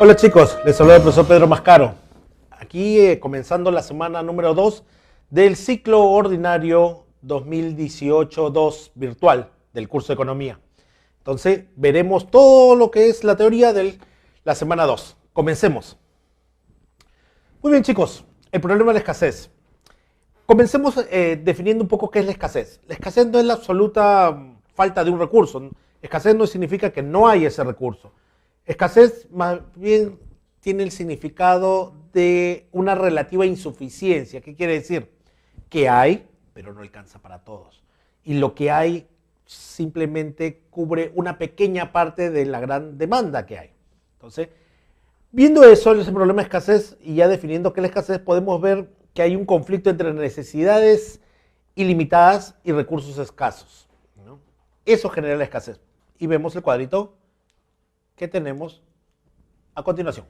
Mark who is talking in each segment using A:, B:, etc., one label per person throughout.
A: Hola chicos, les saluda el profesor Pedro Mascaro. Aquí comenzando la semana número 2 del ciclo ordinario 2018-2 virtual del curso de Economía. Entonces veremos todo lo que es la teoría de la semana 2. Comencemos. Muy bien chicos, el problema de la escasez. Comencemos definiendo un poco qué es la escasez. La escasez no es la absoluta falta de un recurso. Escasez no significa que no hay ese recurso. Escasez más bien tiene el significado de una relativa insuficiencia. ¿Qué quiere decir? Que hay, pero no alcanza para todos. Y lo que hay simplemente cubre una pequeña parte de la gran demanda que hay. Entonces, viendo eso, ese problema de escasez y ya definiendo qué es la escasez, podemos ver que hay un conflicto entre necesidades ilimitadas y recursos escasos, ¿no? Eso genera la escasez. Y vemos el cuadrito que tenemos a continuación.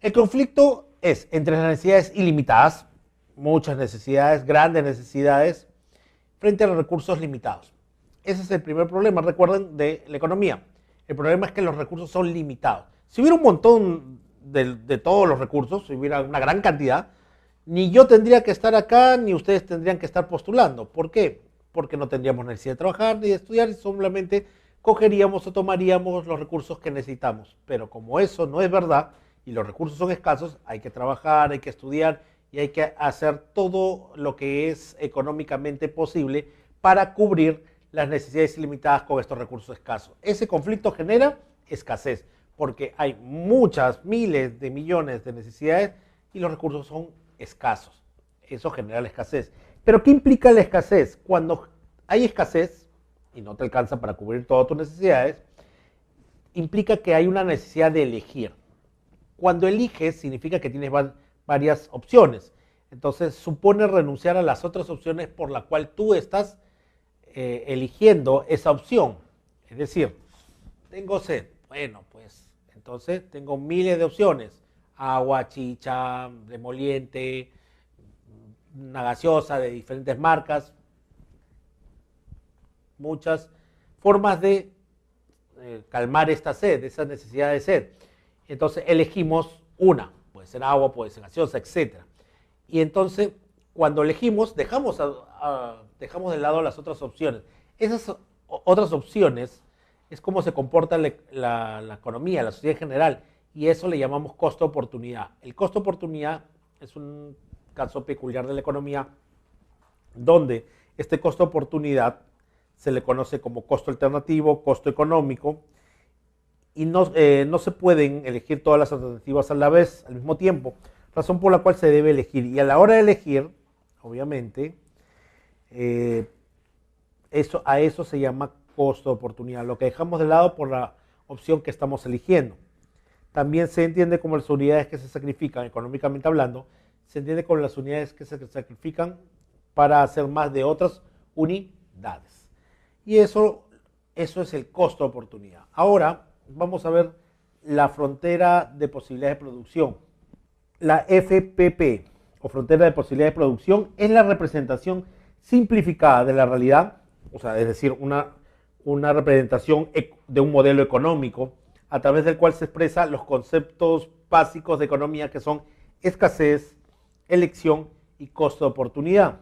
A: El conflicto es entre las necesidades ilimitadas, muchas necesidades, grandes necesidades, frente a los recursos limitados. Ese es el primer problema, recuerden, de la economía. El problema es que los recursos son limitados. Si hubiera un montón de todos los recursos, si hubiera una gran cantidad, ni yo tendría que estar acá, ni ustedes tendrían que estar postulando. ¿Por qué? Porque no tendríamos necesidad de trabajar ni de estudiar, y solamente cogeríamos o tomaríamos los recursos que necesitamos. Pero como eso no es verdad y los recursos son escasos, hay que trabajar, hay que estudiar y hay que hacer todo lo que es económicamente posible para cubrir las necesidades ilimitadas con estos recursos escasos. Ese conflicto genera escasez porque hay muchas, miles de millones de necesidades y los recursos son escasos. Eso genera la escasez. Pero ¿qué implica la escasez? Cuando hay escasez y no te alcanza para cubrir todas tus necesidades, implica que hay una necesidad de elegir. Cuando eliges, significa que tienes varias opciones. Entonces, supone renunciar a las otras opciones por la cual tú estás eligiendo esa opción. Es decir, tengo sed. Bueno, pues entonces tengo miles de opciones. Agua, chicha, emoliente, una gaseosa de diferentes marcas. Muchas formas de calmar esta sed, esa necesidad de sed. Entonces elegimos una, puede ser agua, puede ser gaseosa, etc. Y entonces cuando elegimos dejamos de lado las otras opciones. Esas otras opciones es como se comporta la economía, la sociedad en general, y eso le llamamos costo-oportunidad. El costo-oportunidad es un caso peculiar de la economía donde este costo-oportunidad se le conoce como costo alternativo, costo económico, y no se pueden elegir todas las alternativas a la vez, al mismo tiempo, razón por la cual se debe elegir. Y a la hora de elegir, obviamente, a eso se llama costo de oportunidad, lo que dejamos de lado por la opción que estamos eligiendo. También se entiende como las unidades que se sacrifican, económicamente hablando, se entiende como las unidades que se sacrifican para hacer más de otras unidades. Y eso es el costo de oportunidad. Ahora vamos a ver la frontera de posibilidades de producción. La FPP, o frontera de posibilidades de producción, es la representación simplificada de la realidad, o sea, es decir, una representación de un modelo económico a través del cual se expresan los conceptos básicos de economía que son escasez, elección y costo de oportunidad,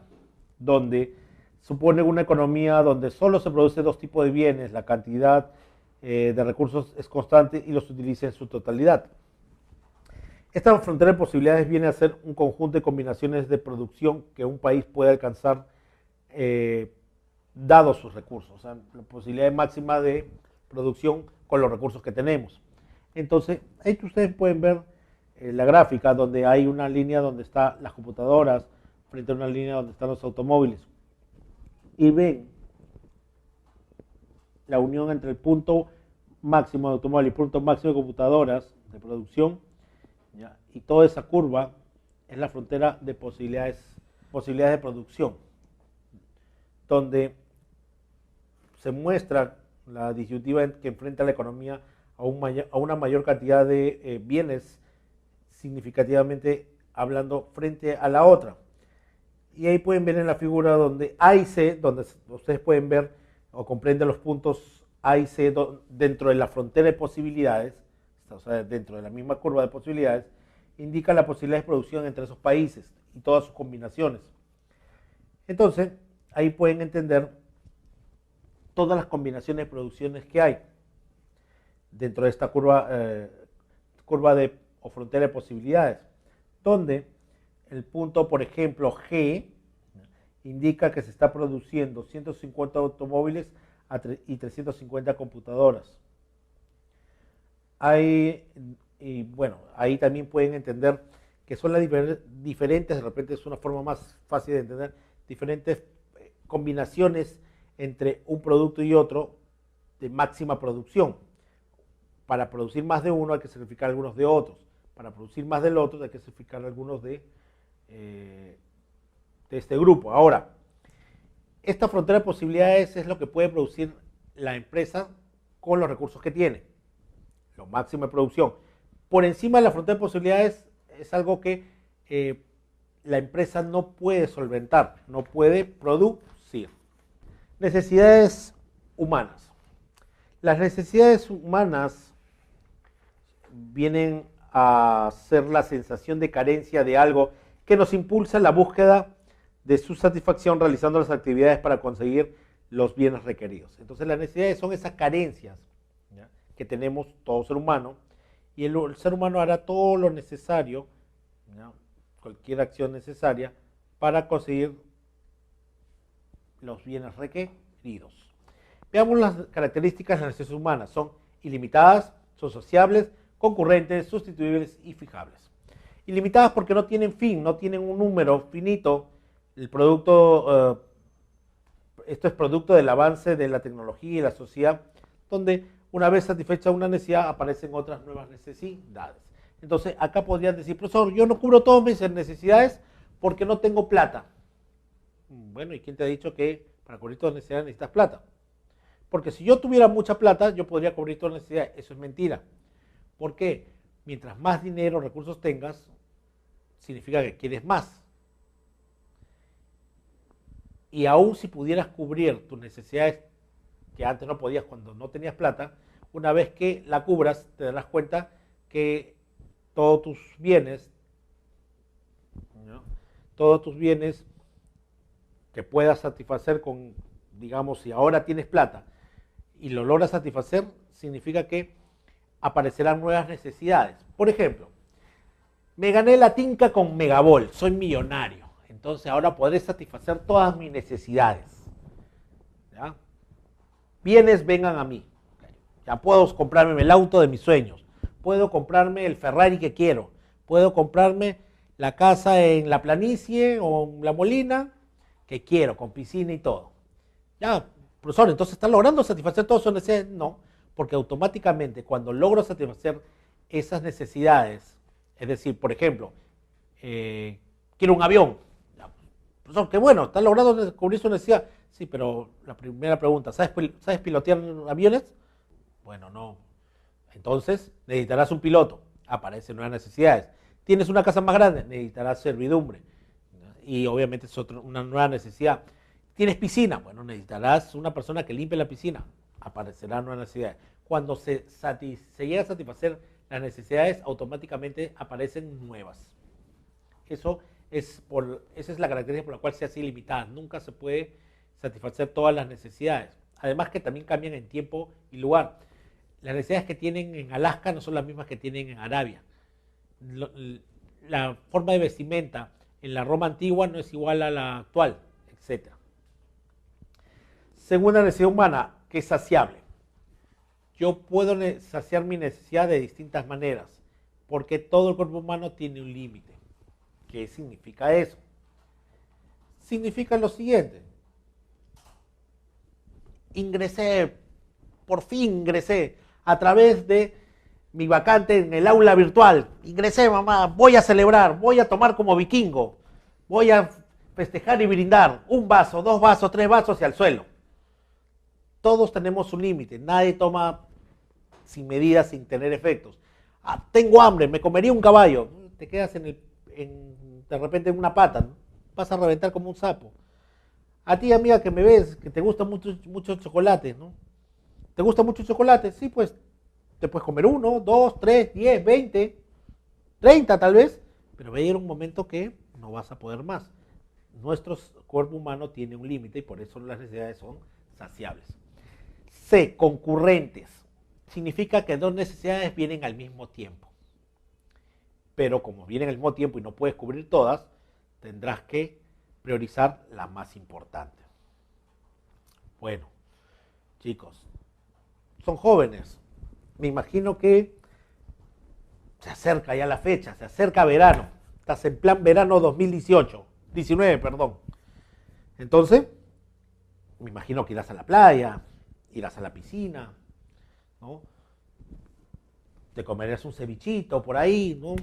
A: donde supone una economía donde solo se produce dos tipos de bienes, la cantidad de recursos es constante y los utiliza en su totalidad. Esta frontera de posibilidades viene a ser un conjunto de combinaciones de producción que un país puede alcanzar dados sus recursos, o sea, la posibilidad máxima de producción con los recursos que tenemos. Entonces, ahí ustedes pueden ver la gráfica donde hay una línea donde están las computadoras frente a una línea donde están los automóviles. Y ven la unión entre el punto máximo de automóvil y el punto máximo de computadoras de producción, ¿ya? Y toda esa curva es la frontera de posibilidades de producción, donde se muestra la disyuntiva que enfrenta la economía a una mayor cantidad de bienes, significativamente hablando, frente a la otra. Y ahí pueden ver en la figura donde A y C, donde ustedes pueden ver o comprenden los puntos A y C dentro de la frontera de posibilidades, o sea, dentro de la misma curva de posibilidades, indica la posibilidad de producción entre esos países y todas sus combinaciones. Entonces, ahí pueden entender todas las combinaciones de producciones que hay dentro de esta curva, o frontera de posibilidades, donde el punto, por ejemplo, G, indica que se está produciendo 150 automóviles y 350 computadoras. Y bueno, ahí también pueden entender que son las diferentes, de repente es una forma más fácil de entender, diferentes combinaciones entre un producto y otro de máxima producción. Para producir más de uno hay que sacrificar algunos de otros. Para producir más del otro hay que sacrificar algunos de este grupo. Ahora, esta frontera de posibilidades es lo que puede producir la empresa con los recursos que tiene. Lo máximo de producción. Por encima de la frontera de posibilidades es algo que la empresa no puede solventar, no puede producir. Necesidades humanas. Las necesidades humanas vienen a ser la sensación de carencia de algo que nos impulsa la búsqueda de su satisfacción realizando las actividades para conseguir los bienes requeridos. Entonces las necesidades son esas carencias, ¿ya?, que tenemos todo ser humano, y el ser humano hará todo lo necesario, ¿ya?, cualquier acción necesaria para conseguir los bienes requeridos. Veamos las características de las necesidades humanas. Son ilimitadas, son sociables, concurrentes, sustituibles y fijables. Ilimitadas porque no tienen fin, no tienen un número finito. El producto, esto es producto del avance de la tecnología y la sociedad, donde una vez satisfecha una necesidad aparecen otras nuevas necesidades. Entonces acá podrían decir, profesor, yo no cubro todas mis necesidades porque no tengo plata. Bueno, ¿y quién te ha dicho que para cubrir todas las necesidades necesitas plata? Porque si yo tuviera mucha plata, yo podría cubrir todas las necesidades. Eso es mentira. ¿Por qué? Mientras más dinero, recursos tengas, significa que quieres más. Y aún si pudieras cubrir tus necesidades que antes no podías cuando no tenías plata, una vez que la cubras, te darás cuenta que todos tus bienes, ¿no?, todos tus bienes que puedas satisfacer con, digamos, si ahora tienes plata y lo logras satisfacer, significa que aparecerán nuevas necesidades. Por ejemplo, me gané la tinca con Megabol, soy millonario, entonces ahora podré satisfacer todas mis necesidades. ¿Ya? Bienes vengan a mí. Ya puedo comprarme el auto de mis sueños, puedo comprarme el Ferrari que quiero, puedo comprarme la casa en la planicie o en La Molina que quiero, con piscina y todo. Ya, profesor, entonces ¿están logrando satisfacer todas sus necesidades? No, porque automáticamente cuando logro satisfacer esas necesidades, es decir, por ejemplo, quiero un avión. Ya, profesor, qué bueno, ¿están logrando cubrir su necesidad? Sí, pero la primera pregunta, ¿sabes pilotear aviones? Bueno, no. Entonces necesitarás un piloto. Aparecen nuevas necesidades. ¿Tienes una casa más grande? Necesitarás servidumbre. Y obviamente es una nueva necesidad. ¿Tienes piscina? Bueno, necesitarás una persona que limpie la piscina. Aparecerán nuevas necesidades. Cuando se llega a satisfacer las necesidades, automáticamente aparecen nuevas. Esa es la característica por la cual se hace ilimitada. Nunca se puede satisfacer todas las necesidades. Además que también cambian en tiempo y lugar. Las necesidades que tienen en Alaska no son las mismas que tienen en Arabia. La forma de vestimenta en la Roma antigua no es igual a la actual, etc. Segunda necesidad humana, que es saciable. Yo puedo saciar mi necesidad de distintas maneras, porque todo el cuerpo humano tiene un límite. ¿Qué significa eso? Significa lo siguiente. Por fin ingresé a través de mi vacante en el aula virtual. Ingresé, mamá, voy a celebrar, voy a tomar como vikingo, voy a festejar y brindar. 1 vaso, 2 vasos, 3 vasos y al suelo. Todos tenemos un límite, nadie toma sin medidas, sin tener efectos. Tengo hambre, me comería un caballo. Te quedas de repente en una pata, ¿no? Vas a reventar como un sapo. A ti, amiga, que me ves, que te gusta mucho el chocolate, ¿no? ¿Te gusta mucho el chocolate? Sí, pues te puedes comer 1, 2, 3, 10, 20, 30 tal vez, pero va a llegar un momento que no vas a poder más. Nuestro cuerpo humano tiene un límite y por eso las necesidades son saciables. C, concurrentes. Significa que dos necesidades vienen al mismo tiempo. Pero como vienen al mismo tiempo y no puedes cubrir todas, tendrás que priorizar la más importante. Bueno, chicos, son jóvenes. Me imagino que se acerca ya la fecha, se acerca verano. Estás en plan verano 19, perdón. Entonces, me imagino que irás a la playa, irás a la piscina, ¿no? Te comerás un cevichito por ahí, ¿no?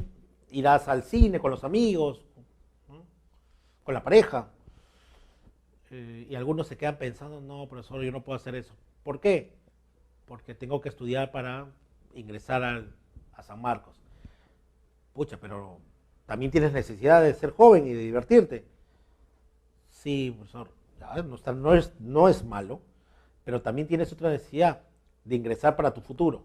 A: Irás al cine con los amigos, ¿no? Con la pareja. Y algunos se quedan pensando, no, profesor, yo no puedo hacer eso. ¿Por qué? Porque tengo que estudiar para ingresar a San Marcos. Pucha, pero también tienes necesidad de ser joven y de divertirte. Sí, profesor, no es malo, pero también tienes otra necesidad de ingresar para tu futuro.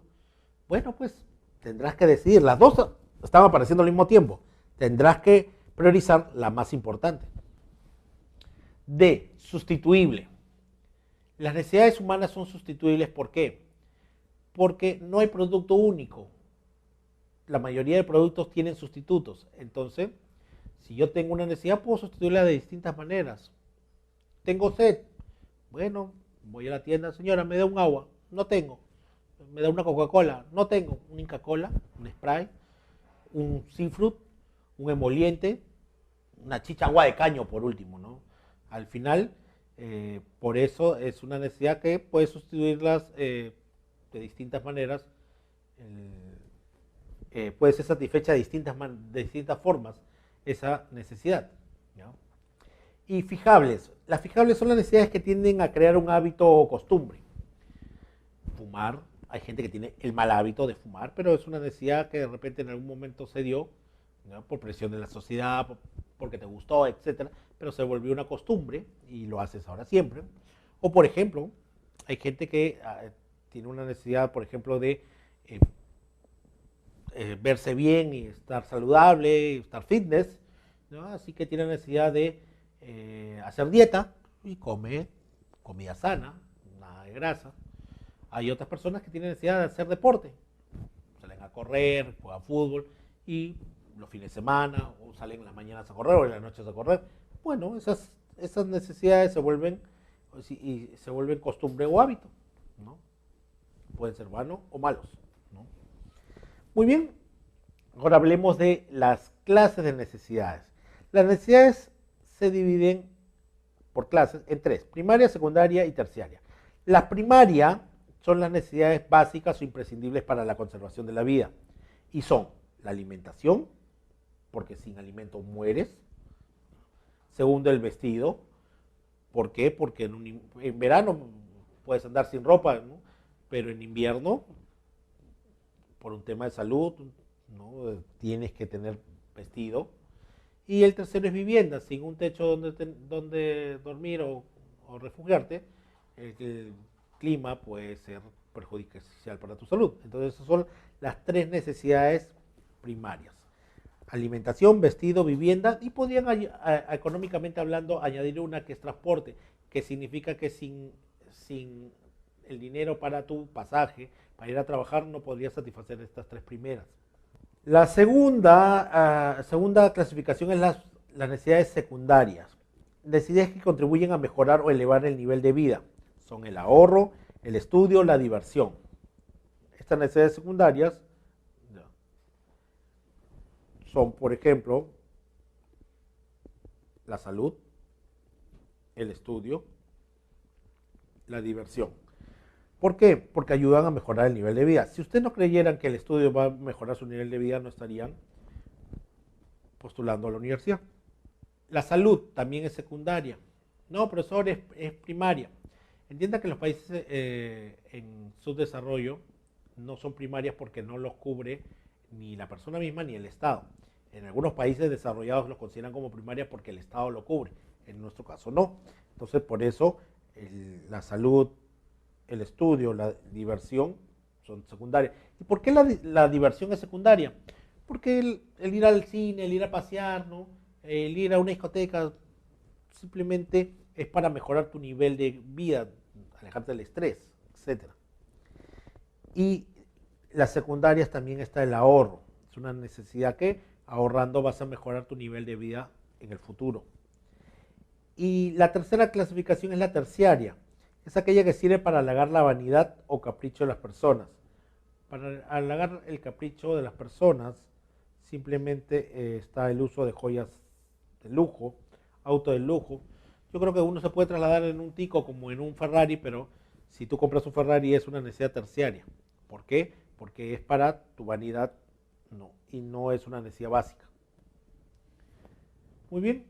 A: Bueno, pues tendrás que decidir. Las dos están apareciendo al mismo tiempo. Tendrás que priorizar la más importante. D, sustituible. Las necesidades humanas son sustituibles. ¿Por qué? Porque no hay producto único. La mayoría de productos tienen sustitutos. Entonces, si yo tengo una necesidad, puedo sustituirla de distintas maneras. Tengo sed. Bueno, voy a la tienda, señora, me da un agua. No tengo. Me da una Coca-Cola. No tengo. Un Inca-Cola, un Sprite, un Seafruit, un emoliente, una chicha agua de caño por último, ¿no? Al final, por eso es una necesidad que puedes sustituirlas de distintas maneras. Puede ser satisfecha de distintas formas esa necesidad, ¿no? Y fijables. Las fijables son las necesidades que tienden a crear un hábito o costumbre. Fumar. Hay gente que tiene el mal hábito de fumar, pero es una necesidad que de repente en algún momento se dio, ¿no? Por presión de la sociedad, porque te gustó, etcétera, pero se volvió una costumbre y lo haces ahora siempre. O por ejemplo, hay gente que tiene una necesidad, por ejemplo, de verse bien y estar saludable, y estar fitness, ¿no? Así que tiene necesidad de hacer dieta y come comida sana, nada de grasa. Hay otras personas que tienen necesidad de hacer deporte, salen a correr, juegan fútbol y los fines de semana o salen en las mañanas a correr o en las noches a correr. Bueno, esas necesidades se vuelven costumbre o hábito, ¿no? Pueden ser buenos o malos, ¿no? Muy bien, ahora hablemos de las clases de necesidades. Las necesidades se dividen por clases en tres: primaria, secundaria y terciaria. La primaria son las necesidades básicas o imprescindibles para la conservación de la vida y son la alimentación, porque sin alimento mueres. Segundo, el vestido. ¿Por qué? Porque en verano puedes andar sin ropa, ¿no? Pero en invierno, por un tema de salud, ¿no? Tienes que tener vestido. Y el tercero es vivienda. Sin un techo donde dormir o refugiarte, el clima puede ser perjudicial para tu salud. Entonces, esas son las tres necesidades primarias: alimentación, vestido, vivienda, y podrían económicamente hablando añadir una que es transporte, que significa que sin el dinero para tu pasaje, para ir a trabajar, no podrías satisfacer estas tres primeras. La segunda clasificación es las necesidades secundarias, necesidades que contribuyen a mejorar o elevar el nivel de vida. Son el ahorro, el estudio, la diversión. Estas necesidades secundarias son, por ejemplo, la salud, el estudio, la diversión. ¿Por qué? Porque ayudan a mejorar el nivel de vida. Si ustedes no creyeran que el estudio va a mejorar su nivel de vida, no estarían postulando a la universidad. La salud también es secundaria. No, profesor, es primaria. Entienda que los países en subdesarrollo no son primarias porque no los cubre ni la persona misma ni el Estado. En algunos países desarrollados los consideran como primarias porque el Estado lo cubre. En nuestro caso no. Entonces, por eso la salud, el estudio, la diversión son secundarias. ¿Y por qué la diversión es secundaria? Porque el ir al cine, el ir a pasear, ¿no? El ir a una discoteca, simplemente es para mejorar tu nivel de vida, alejarte del estrés, etcétera. Y las secundarias también está el ahorro. Es una necesidad que ahorrando vas a mejorar tu nivel de vida en el futuro. Y la tercera clasificación es la terciaria. Es aquella que sirve para halagar la vanidad o capricho de las personas. Para halagar el capricho de las personas, simplemente está el uso de joyas de lujo, auto de lujo. Yo creo que uno se puede trasladar en un Tico como en un Ferrari, pero si tú compras un Ferrari es una necesidad terciaria. ¿Por qué? Porque es para tu vanidad, no, y no es una necesidad básica. Muy bien.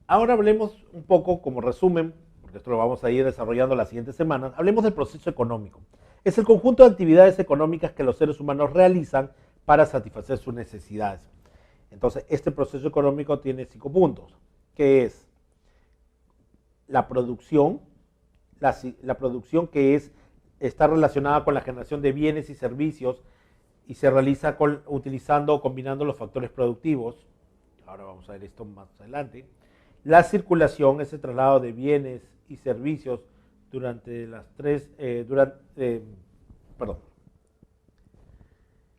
A: Ahora hablemos un poco como resumen, porque esto lo vamos a ir desarrollando las siguientes semanas. Hablemos del proceso económico. Es el conjunto de actividades económicas que los seres humanos realizan para satisfacer sus necesidades. Entonces, este proceso económico tiene 5 puntos, que es la producción que está relacionada con la generación de bienes y servicios y se realiza utilizando o combinando los factores productivos. Ahora vamos a ver esto más adelante. La circulación es el traslado de bienes y servicios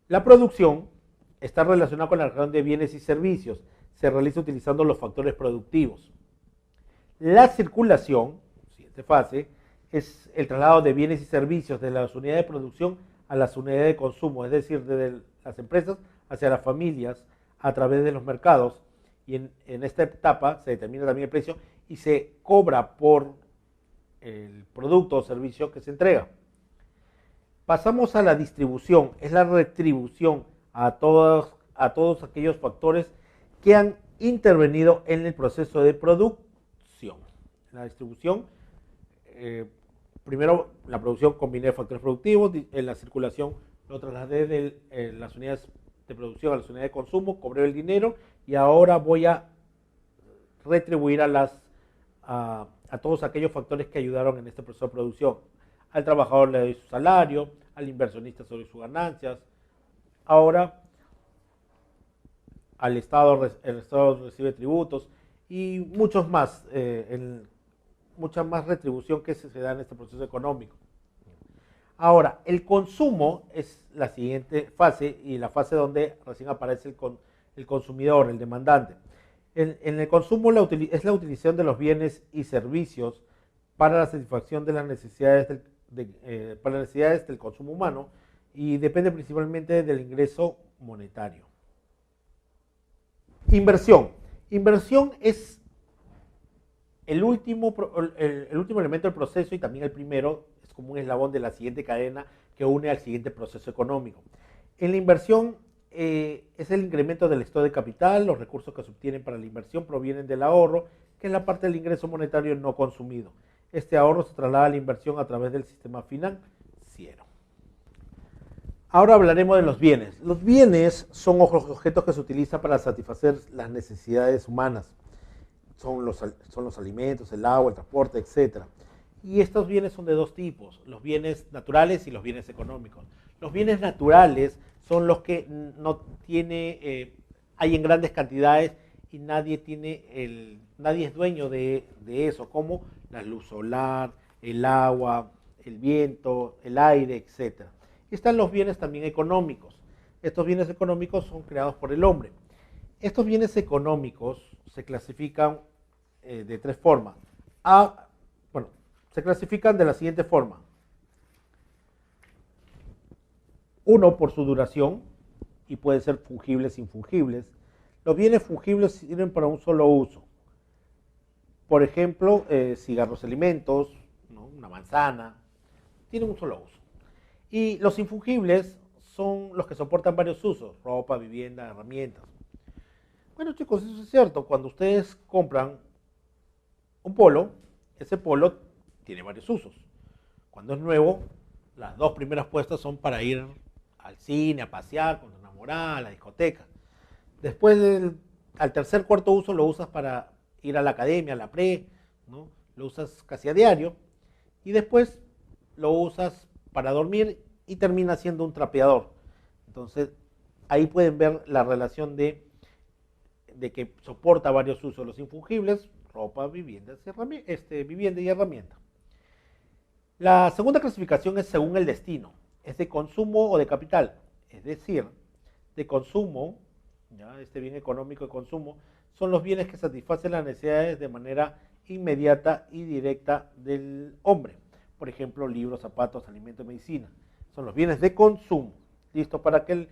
A: La producción está relacionada con la generación de bienes y servicios. Se realiza utilizando los factores productivos. La circulación, siguiente fase, es el traslado de bienes y servicios de las unidades de producción a las unidades de consumo, es decir, desde las empresas hacia las familias a través de los mercados. Y en esta etapa se determina también el precio y se cobra por el producto o servicio que se entrega. Pasamos a la distribución, es la retribución a todos aquellos factores que han intervenido en el proceso de producción. En la distribución, primero la producción combiné factores productivos, en la circulación lo trasladé de las unidades de producción a las unidades de consumo, cobré el dinero y ahora voy a retribuir a todos aquellos factores que ayudaron en este proceso de producción. Al trabajador le doy su salario, al inversionista sobre sus ganancias. Ahora el Estado recibe tributos y mucha más retribución que se da en este proceso económico. Ahora, el consumo es la siguiente fase y la fase donde recién aparece el consumidor, el demandante. En el consumo es la utilización de los bienes y servicios para la satisfacción de las necesidades del consumo humano y depende principalmente del ingreso monetario. Inversión. Inversión es el último elemento del proceso y también el primero, es como un eslabón de la siguiente cadena que une al siguiente proceso económico. En la inversión es el incremento del estado de capital, los recursos que se obtienen para la inversión provienen del ahorro, que es la parte del ingreso monetario no consumido. Este ahorro se traslada a la inversión a través del sistema financiero. Ahora hablaremos de los bienes. Los bienes son objetos que se utilizan para satisfacer las necesidades humanas. Son los alimentos, el agua, el transporte, etc. Y estos bienes son de dos tipos, los bienes naturales y los bienes económicos. Los bienes naturales son los que hay en grandes cantidades y nadie es dueño de eso, como la luz solar, el agua, el viento, el aire, etc. Y están los bienes también económicos. Estos bienes económicos son creados por el hombre. Estos bienes económicos se clasifican de tres formas. Se clasifican de la siguiente forma. Uno, por su duración, y pueden ser fungibles e infungibles. Los bienes fungibles sirven para un solo uso. Por ejemplo, cigarros, alimentos, ¿no? Una manzana, tienen un solo uso. Y los infungibles son los que soportan varios usos, ropa, vivienda, herramientas. Bueno, chicos, eso es cierto. Cuando ustedes compran un polo, ese polo tiene varios usos. Cuando es nuevo, las dos primeras puestas son para ir al cine, a pasear con tu enamorada, a la discoteca. Después, al tercer, cuarto uso, lo usas para ir a la academia, a la pre, ¿no? Lo usas casi a diario. Y después lo usas para dormir y termina siendo un trapeador. Entonces, ahí pueden ver la relación de que soporta varios usos. Los infungibles, ropa, vivienda y herramienta. La segunda clasificación es según el destino. Es de consumo o de capital. Es decir, de consumo, ¿ya? Este bien económico de consumo, son los bienes que satisfacen las necesidades de manera inmediata y directa del hombre. Por ejemplo, libros, zapatos, alimentos, medicina. Son los bienes de consumo, listos para que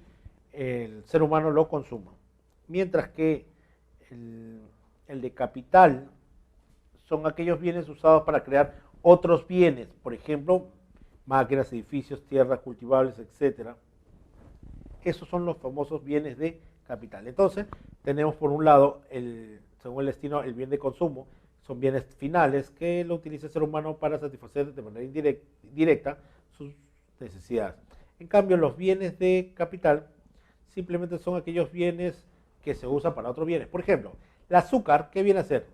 A: el ser humano lo consuma. Mientras que el de capital son aquellos bienes usados para crear otros bienes, por ejemplo, máquinas, edificios, tierras cultivables, etc. Esos son los famosos bienes de capital. Entonces, tenemos por un lado, según el destino, el bien de consumo, son bienes finales que lo utiliza el ser humano para satisfacer de manera directa sus necesidades. En cambio, los bienes de capital simplemente son aquellos bienes que se usan para otros bienes. Por ejemplo, el azúcar, ¿qué viene a ser?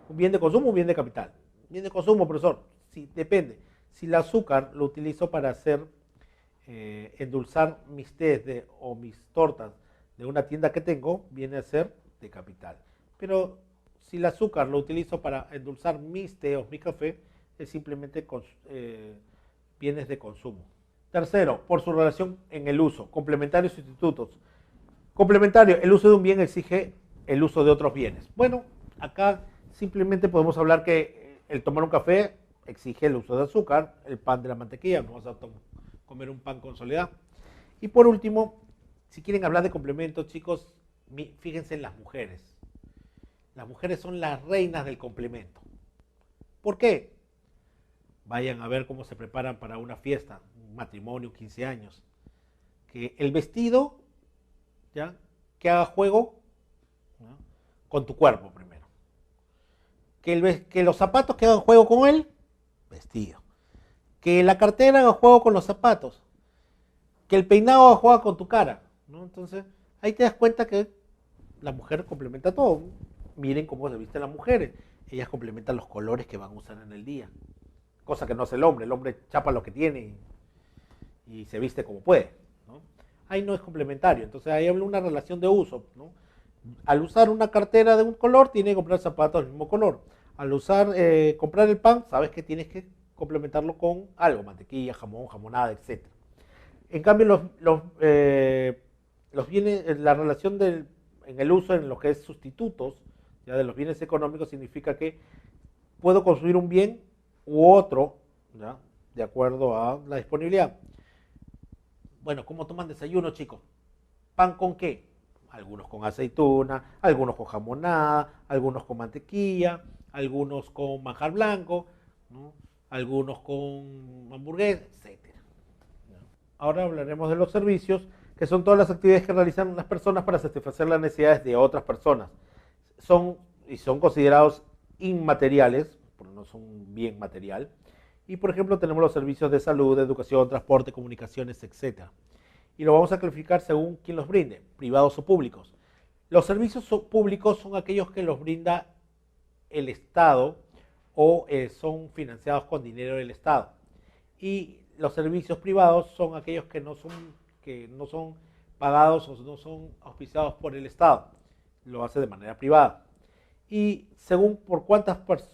A: ¿Un bien de consumo o un bien de capital? Bien de consumo, profesor. Sí, depende. Si el azúcar lo utilizo para hacer endulzar mis tés o mis tortas de una tienda que tengo, viene a ser de capital. Pero si el azúcar lo utilizo para endulzar mis té o mi café, es simplemente bienes de consumo. Tercero, por su relación en el uso, complementarios y sustitutos. Complementario, el uso de un bien exige el uso de otros bienes. Bueno, acá simplemente podemos hablar que el tomar un café exige el uso de azúcar, el pan de la mantequilla, no vas a comer un pan con soledad. Y por último, si quieren hablar de complementos, chicos, fíjense en las mujeres. Las mujeres son las reinas del complemento. ¿Por qué? Vayan a ver cómo se preparan para una fiesta, un matrimonio, 15 años. Que el vestido, ¿ya?, que haga juego, ¿no?, con tu cuerpo primero. Que los zapatos que hagan juego con él, vestido. Que la cartera haga juego con los zapatos. Que el peinado haga juego con tu cara, ¿no? Entonces, ahí te das cuenta que la mujer complementa todo. Miren cómo se visten las mujeres. Ellas complementan los colores que van a usar en el día. Cosa que no hace el hombre. El hombre chapa lo que tiene y se viste como puede, ¿no? Ahí no es complementario. Entonces ahí habla una relación de uso, ¿no? Al usar una cartera de un color, tienes que comprar zapatos del mismo color. Al comprar el pan, sabes que tienes que complementarlo con algo, mantequilla, jamón, jamonada, etc. En cambio, los bienes, la relación en el uso en lo que es sustitutos, ya, de los bienes económicos, significa que puedo consumir un bien u otro, ¿ya?, de acuerdo a la disponibilidad. Bueno, ¿cómo toman desayuno, chicos? ¿Pan con qué? Algunos con aceituna, algunos con jamonada, algunos con mantequilla, algunos con manjar blanco, ¿no?, algunos con hamburguesa, etc. Ahora hablaremos de los servicios, que son todas las actividades que realizan las personas para satisfacer las necesidades de otras personas. Son considerados inmateriales, porque no son un bien material. Y por ejemplo tenemos los servicios de salud, de educación, transporte, comunicaciones, etc. Y lo vamos a clasificar según quién los brinde, privados o públicos. Los servicios públicos son aquellos que los brinda el Estado o son financiados con dinero del Estado. Y los servicios privados son aquellos que no son pagados o no son auspiciados por el Estado. Lo hace de manera privada. Y según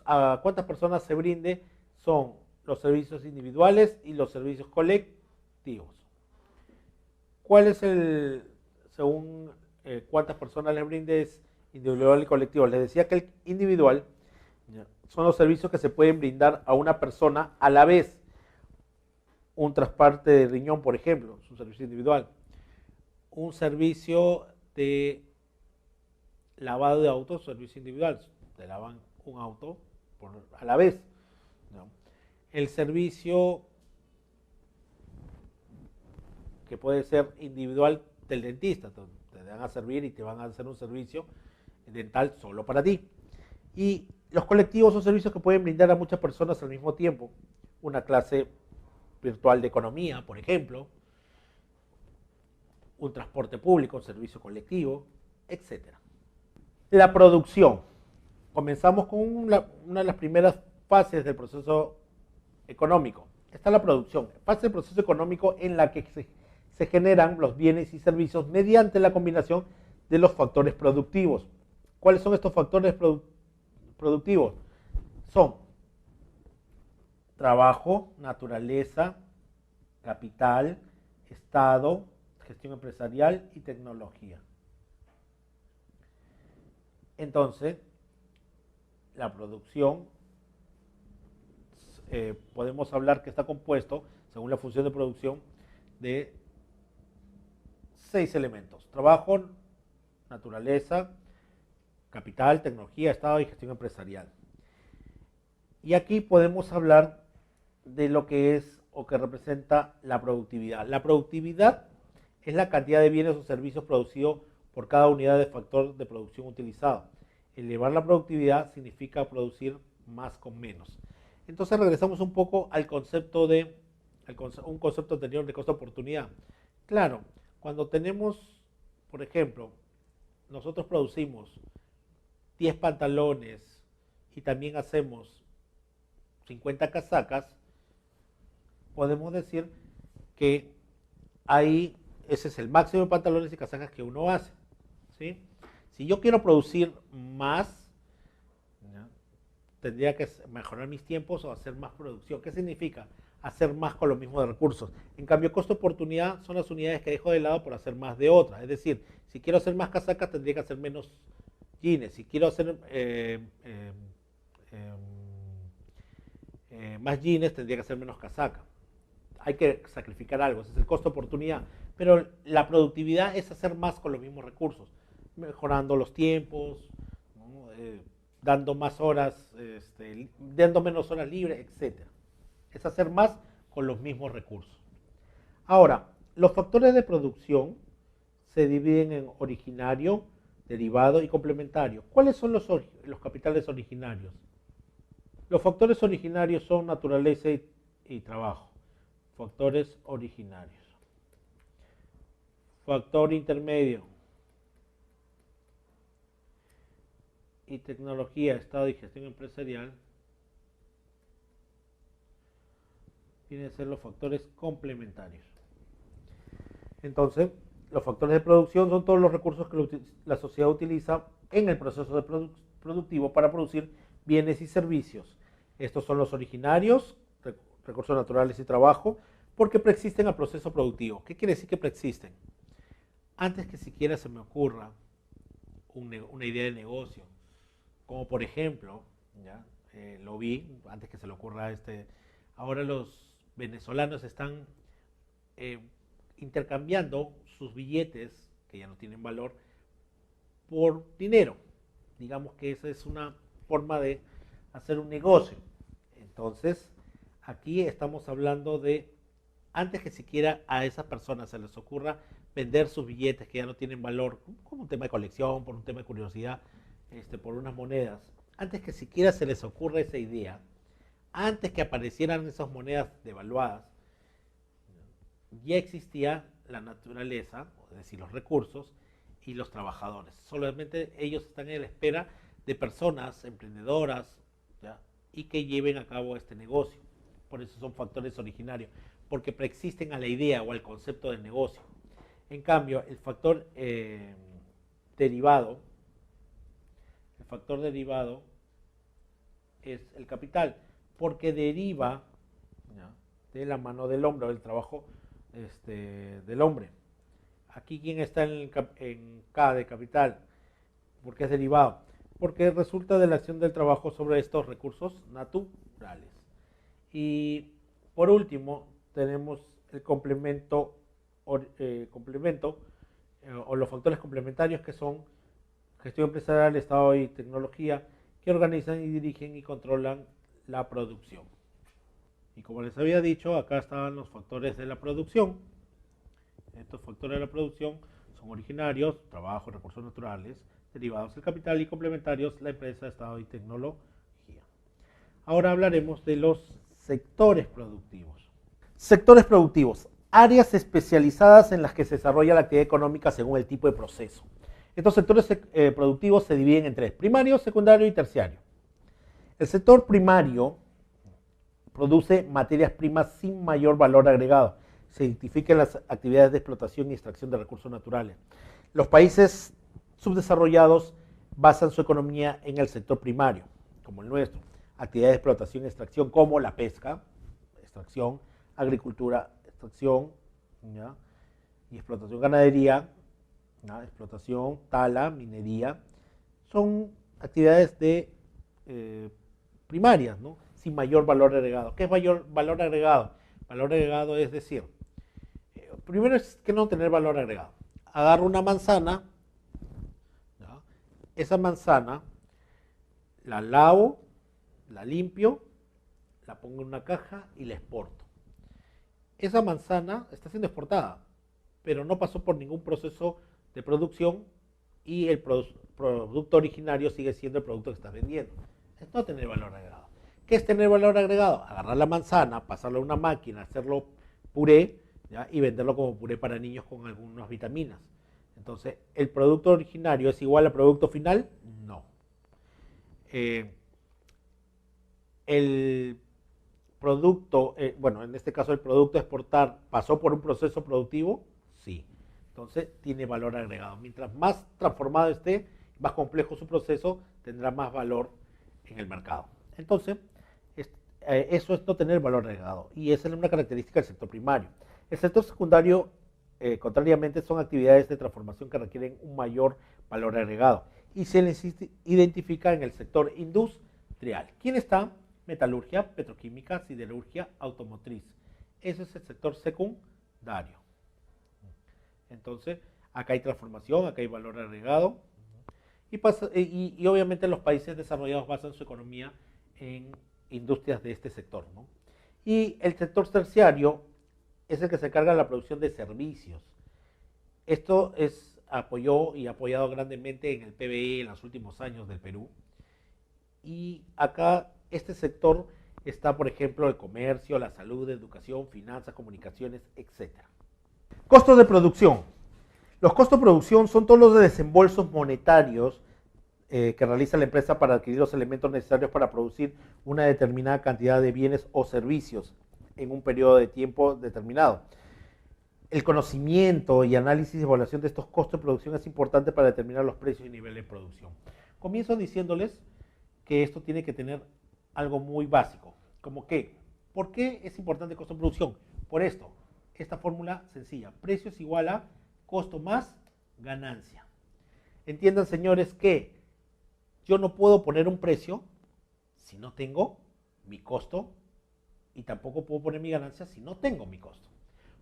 A: a cuántas personas se brinde, son los servicios individuales y los servicios colectivos. ¿Cuál es según cuántas personas le brindes individual y colectivo? Les decía que el individual son los servicios que se pueden brindar a una persona a la vez. Un trasplante de riñón, por ejemplo, es un servicio individual. Un servicio de lavado de autos, servicio individual. Te lavan un auto a la vez, ¿no? El servicio que puede ser individual del dentista, te van a servir y te van a hacer un servicio dental solo para ti. Y los colectivos son servicios que pueden brindar a muchas personas al mismo tiempo. Una clase virtual de economía, por ejemplo, un transporte público, un servicio colectivo, etc. La producción. Comenzamos con una de las primeras fases del proceso económico, está la producción, fase del proceso económico en la que se generan los bienes y servicios mediante la combinación de los factores productivos. ¿Cuáles son estos factores productivos? Son trabajo, naturaleza, capital, Estado, gestión empresarial y tecnología. Entonces, la producción, podemos hablar que está compuesto, según la función de producción, de 6 elementos: trabajo, naturaleza, capital, tecnología, Estado y gestión empresarial. Y aquí podemos hablar de lo que es o que representa la productividad. La productividad es la cantidad de bienes o servicios producidos por cada unidad de factor de producción utilizado. Elevar la productividad significa producir más con menos. Entonces regresamos un poco al concepto un concepto anterior de costo-oportunidad. Claro, cuando tenemos, por ejemplo, nosotros producimos 10 pantalones y también hacemos 50 casacas, podemos decir que ahí ese es el máximo de pantalones y casacas que uno hace, ¿sí? Si yo quiero producir más, ¿ya?, tendría que mejorar mis tiempos o hacer más producción. ¿Qué significa? Hacer más con los mismos recursos. En cambio, costo-oportunidad son las unidades que dejo de lado por hacer más de otra. Es decir, si quiero hacer más casacas, tendría que hacer menos jeans. Si quiero hacer más jeans, tendría que hacer menos casacas. Hay que sacrificar algo, ese es el costo-oportunidad. Pero la productividad es hacer más con los mismos recursos, mejorando los tiempos, ¿no?, dando más horas, dando menos horas libres, etc. Es hacer más con los mismos recursos. Ahora, los factores de producción se dividen en originario, derivado y complementario. ¿Cuáles son los capitales originarios? Los factores originarios son naturaleza y trabajo. Factores originarios. Factor intermedio y tecnología, Estado y gestión empresarial vienen a ser los factores complementarios. Entonces, los factores de producción son todos los recursos que la sociedad utiliza en el proceso productivo para producir bienes y servicios. Estos son los originarios, recursos naturales y trabajo, porque preexisten al proceso productivo. ¿Qué quiere decir que preexisten? Antes que siquiera se me ocurra una idea de negocio, como por ejemplo, ¿ya?, lo vi antes que se le ocurra ahora los venezolanos están intercambiando sus billetes, que ya no tienen valor, por dinero. Digamos que esa es una forma de hacer un negocio. Entonces, aquí estamos hablando de, antes que siquiera a esas personas se les ocurra vender sus billetes que ya no tienen valor, como un tema de colección, por un tema de curiosidad, por unas monedas, antes que siquiera se les ocurra esa idea, antes que aparecieran esas monedas devaluadas, ya existía la naturaleza, es decir, los recursos y los trabajadores. Solamente ellos están en la espera de personas emprendedoras, ¿ya?, y que lleven a cabo este negocio. Por eso son factores originarios, porque preexisten a la idea o al concepto del negocio. En cambio, el factor derivado es el capital, porque deriva, ¿ya?, de la mano del hombre, o del trabajo del hombre. Aquí, ¿quién está en K de capital? ¿Por qué es derivado? Porque resulta de la acción del trabajo sobre estos recursos naturales. Y por último, tenemos el complemento o los factores complementarios, que son gestión empresarial, Estado y tecnología, que organizan y dirigen y controlan la producción. Y como les había dicho, acá estaban los factores de la producción. Estos factores de la producción son originarios, trabajo, recursos naturales, derivados del capital, y complementarios, la empresa, Estado y tecnología. Ahora hablaremos de los sectores productivos. Sectores productivos, áreas especializadas en las que se desarrolla la actividad económica según el tipo de proceso. Estos sectores productivos se dividen en tres: primario, secundario y terciario. El sector primario produce materias primas sin mayor valor agregado. Se identifican las actividades de explotación y extracción de recursos naturales. Los países subdesarrollados basan su economía en el sector primario, como el nuestro. Actividades de explotación y extracción como la pesca, extracción, agricultura, extracción, ¿ya? Y explotación, ganadería, ¿ya? Explotación, tala, minería, son actividades de primarias, ¿no? Sin mayor valor agregado. ¿Qué es mayor valor agregado? Valor agregado es decir, primero es que no tener valor agregado. Agarro una manzana, ¿ya? Esa manzana la lavo, la limpio, la pongo en una caja y la exporto. Esa manzana está siendo exportada, pero no pasó por ningún proceso de producción y el producto originario sigue siendo el producto que estás vendiendo. Es no tener valor agregado. ¿Qué es tener valor agregado? Agarrar la manzana, pasarlo a una máquina, hacerlo puré, ¿ya? Y venderlo como puré para niños con algunas vitaminas. Entonces, ¿el producto originario es igual al producto final? No. El producto, bueno, en este caso el producto a exportar pasó por un proceso productivo, sí. Entonces tiene valor agregado. Mientras más transformado esté, más complejo su proceso, tendrá más valor en el mercado. Entonces, eso es no tener valor agregado y esa es una característica del sector primario. El sector secundario, contrariamente, son actividades de transformación que requieren un mayor valor agregado y se les identifica en el sector industrial. ¿Quién está? Metalurgia, petroquímica, siderurgia, automotriz. Ese es el sector secundario. Entonces, acá hay transformación, acá hay valor agregado. Y obviamente los países desarrollados basan su economía en industrias de este sector, ¿no? Y el sector terciario es el que se encarga de la producción de servicios. Esto apoyó y ha apoyado grandemente en el PBI en los últimos años del Perú. Y acá este sector está, por ejemplo, el comercio, la salud, educación, finanzas, comunicaciones, etc. Costos de producción. Los costos de producción son todos los desembolsos monetarios que realiza la empresa para adquirir los elementos necesarios para producir una determinada cantidad de bienes o servicios en un periodo de tiempo determinado. El conocimiento y análisis y evaluación de estos costos de producción es importante para determinar los precios y nivel de producción. Comienzo diciéndoles que esto tiene que tener algo muy básico, como que, ¿por qué es importante el costo de producción? Por esto, esta fórmula sencilla, precio es igual a costo más ganancia. Entiendan, señores, que yo no puedo poner un precio si no tengo mi costo y tampoco puedo poner mi ganancia si no tengo mi costo.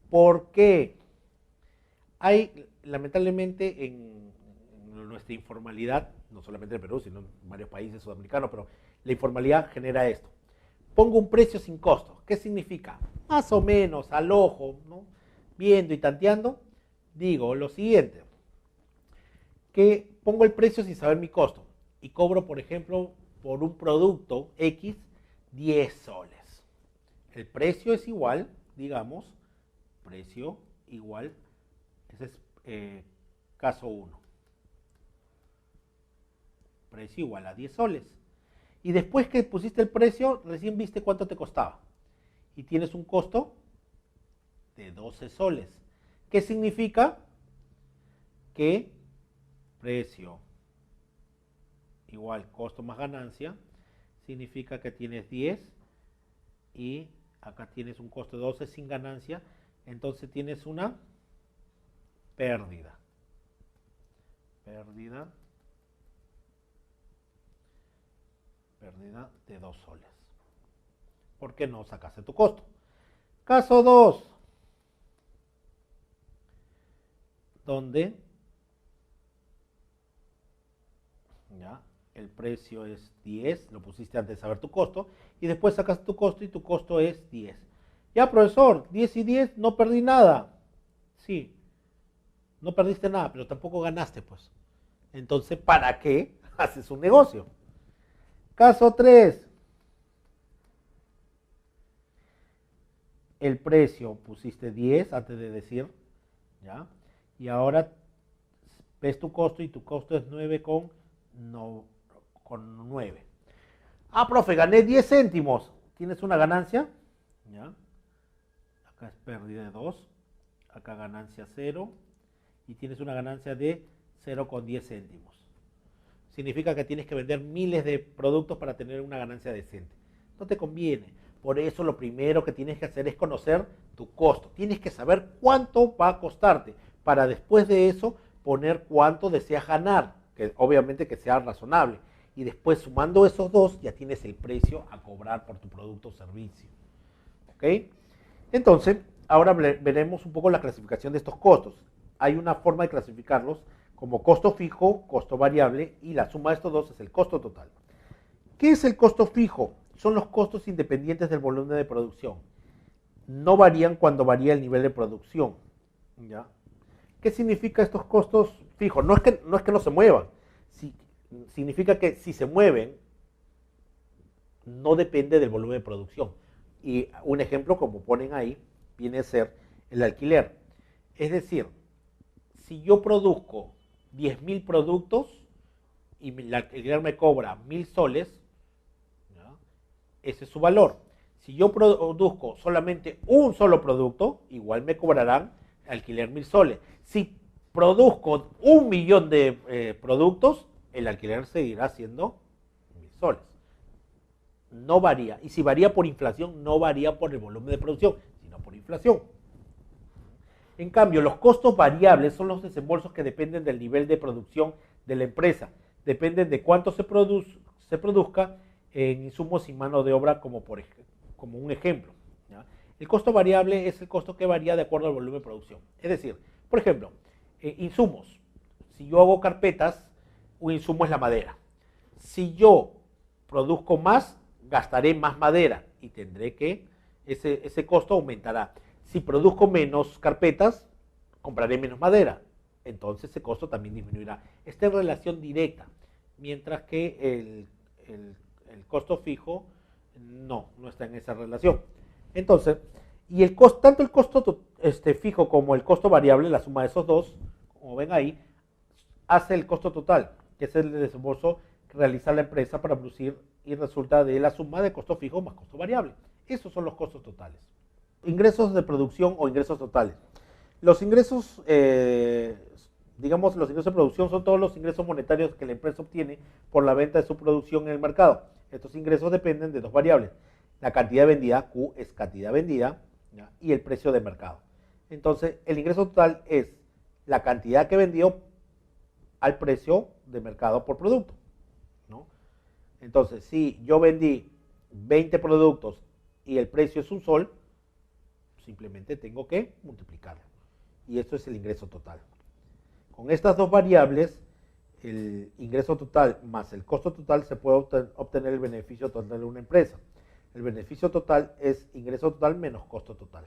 A: ¿Por qué? Hay, lamentablemente, en nuestra informalidad, no solamente en Perú, sino en varios países sudamericanos, pero la informalidad genera esto. Pongo un precio sin costo. ¿Qué significa? Más o menos, al ojo, ¿no? Viendo y tanteando, digo lo siguiente, que pongo el precio sin saber mi costo y cobro, por ejemplo, por un producto X, 10 soles. El precio es igual, digamos, precio igual, ese es caso 1. Precio igual a 10 soles. Y después que pusiste el precio, recién viste cuánto te costaba. Y tienes un costo de 12 soles. ¿Qué significa? Que precio igual costo más ganancia, significa que tienes 10 y acá tienes un costo de 12 sin ganancia, entonces tienes una pérdida. Pérdida de 2 soles. ¿Por qué no sacaste tu costo? Caso 2, donde ya el precio es 10, lo pusiste antes de saber tu costo, y después sacas tu costo y tu costo es 10. Ya, profesor, 10 y 10, no perdí nada. Sí, no perdiste nada, pero tampoco ganaste, pues. Entonces, ¿para qué haces un negocio? Caso 3. El precio pusiste 10 antes de decir, ¿ya? Y ahora ves tu costo y tu costo es 9,9. Ah, profe, gané 10 céntimos. tienes una ganancia, ¿ya? Acá es pérdida de 2, acá ganancia 0, y tienes una ganancia de 0,10 céntimos. Significa que tienes que vender miles de productos para tener una ganancia decente. No te conviene. Por eso lo primero que tienes que hacer es conocer tu costo. Tienes que saber cuánto va a costarte para después de eso poner cuánto deseas ganar, que obviamente que sea razonable. Y después sumando esos dos ya tienes el precio a cobrar por tu producto o servicio. ¿Ok? Entonces, ahora veremos un poco la clasificación de estos costos. Hay una forma de clasificarlos como costo fijo, costo variable, y la suma de estos dos es el costo total. ¿Qué es el costo fijo? Son los costos independientes del volumen de producción. No varían cuando varía el nivel de producción. ¿Ya? ¿Qué significa estos costos fijos? No es que no se muevan. Significa que si se mueven, no depende del volumen de producción. Y un ejemplo, como ponen ahí, viene a ser el alquiler. Es decir, si yo produzco 10.000 productos y el alquiler me cobra 1.000 soles, ¿ya? Ese es su valor. Si yo produzco solamente un solo producto, igual me cobrarán alquiler 1.000 soles. Si produzco 1.000.000 de productos, el alquiler seguirá siendo 1.000 soles. No varía. Y si varía por inflación, no varía por el volumen de producción, sino por inflación. En cambio, los costos variables son los desembolsos que dependen del nivel de producción de la empresa. Dependen de cuánto se produzca en insumos y mano de obra, como un ejemplo. ¿Ya? El costo variable es el costo que varía de acuerdo al volumen de producción. Es decir, por ejemplo, insumos. Si yo hago carpetas, un insumo es la madera. Si yo produzco más, gastaré más madera y tendré que, ese costo aumentará. Si produzco menos carpetas, compraré menos madera. Entonces ese costo también disminuirá. Está en relación directa, mientras que el costo fijo no está en esa relación. Entonces, y tanto el costo fijo como el costo variable, la suma de esos dos, como ven ahí, hace el costo total, que es el desembolso que realiza la empresa para producir y resulta de la suma de costo fijo más costo variable. Esos son los costos totales. Ingresos de producción o ingresos totales. Los ingresos, los ingresos de producción son todos los ingresos monetarios que la empresa obtiene por la venta de su producción en el mercado. Estos ingresos dependen de dos variables. La cantidad vendida, Q es cantidad vendida, ¿ya? Y el precio de mercado. Entonces, el ingreso total es la cantidad que vendió al precio de mercado por producto, ¿no? Entonces, si yo vendí 20 productos y el precio es un sol, simplemente tengo que multiplicarlo. Y esto es el ingreso total. Con estas dos variables, el ingreso total más el costo total, se puede obtener el beneficio total de una empresa. El beneficio total es ingreso total menos costo total.